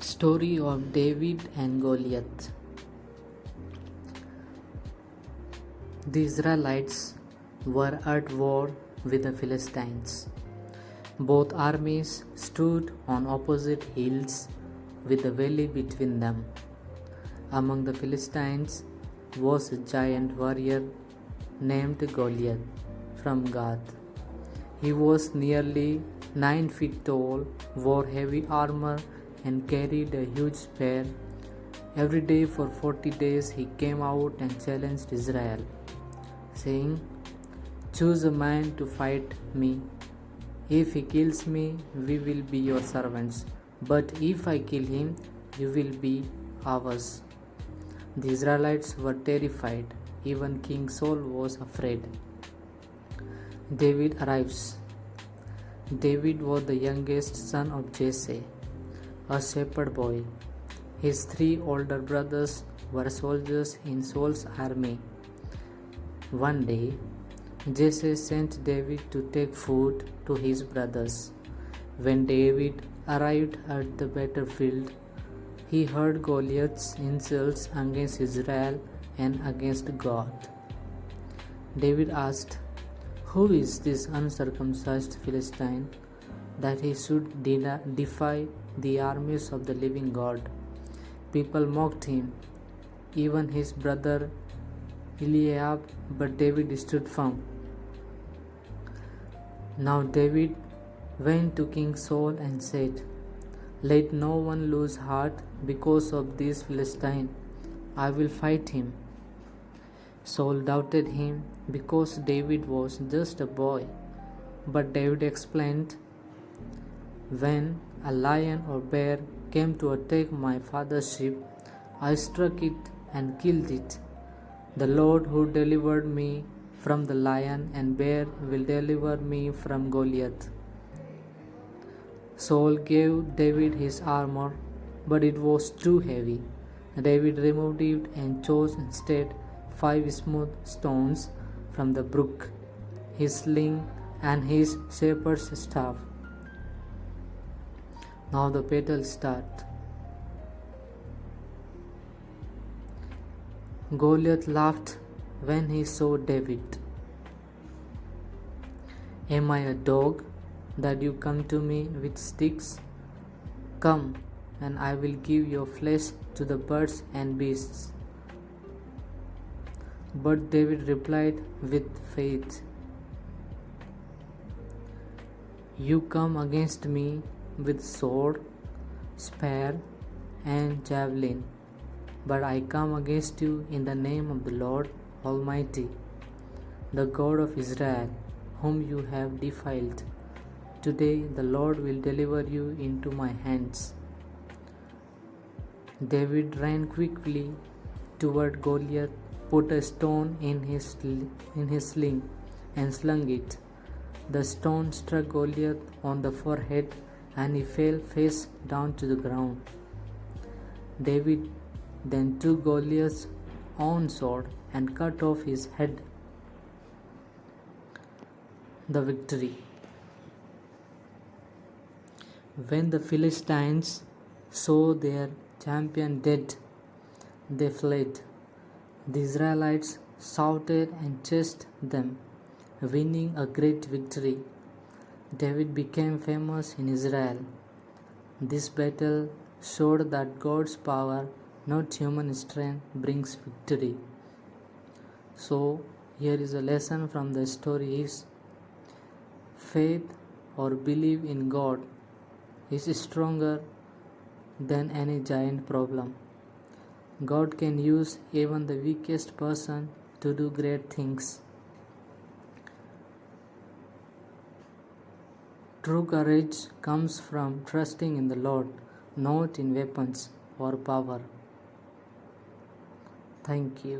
Story of David and Goliath. The Israelites were at war with the Philistines. Both armies stood on opposite hills with a valley between them. Among the Philistines was a giant warrior named Goliath from Gath. He was nearly 9 feet tall, wore heavy armor, and carried a huge spear. Every day for 40 days he came out and challenged Israel, saying, "Choose a man to fight me. If he kills me, we will be your servants. But if I kill him, you will be ours." The Israelites were terrified. Even King Saul was afraid. David arrives. David was the youngest son of Jesse, a shepherd boy. His 3 older brothers were soldiers in Saul's army. One day, Jesse sent David to take food to his brothers. When David arrived at the battlefield, he heard Goliath's insults against Israel and against God. David asked, "Who is this uncircumcised Philistine that he should defy the armies of the living God?" People mocked him, even his brother Eliab, but David stood firm. Now David went to King Saul and said, "Let no one lose heart because of this Philistine. I will fight him." Saul doubted him because David was just a boy. But David explained, "When a lion or bear came to attack my father's sheep, I struck it and killed it. The Lord who delivered me from the lion and bear will deliver me from Goliath." Saul gave David his armor, but it was too heavy. David removed it and chose instead 5 smooth stones from the brook, his sling, and his shepherd's staff. Now the battle started. Goliath laughed when he saw David. "Am I a dog that you come to me with sticks? Come, and I will give your flesh to the birds and beasts." But David replied with faith, "You come against me with sword, spear, and javelin, but I come against you in the name of the Lord Almighty, the God of Israel, whom you have defiled. Today the Lord will deliver you into my hands." David ran quickly toward Goliath, put a stone in his sling, and slung it. The stone struck Goliath on the forehead, and he fell face down to the ground. David then took Goliath's own sword and cut off his head. The victory. When the Philistines saw their champion dead, they fled. The Israelites shouted and chased them, winning a great victory. David became famous in Israel. This battle showed that God's power, not human strength, brings victory. So, here is a lesson from the story is, faith or belief in God is stronger than any giant problem. God can use even the weakest person to do great things. True courage comes from trusting in the Lord, not in weapons or power. Thank you.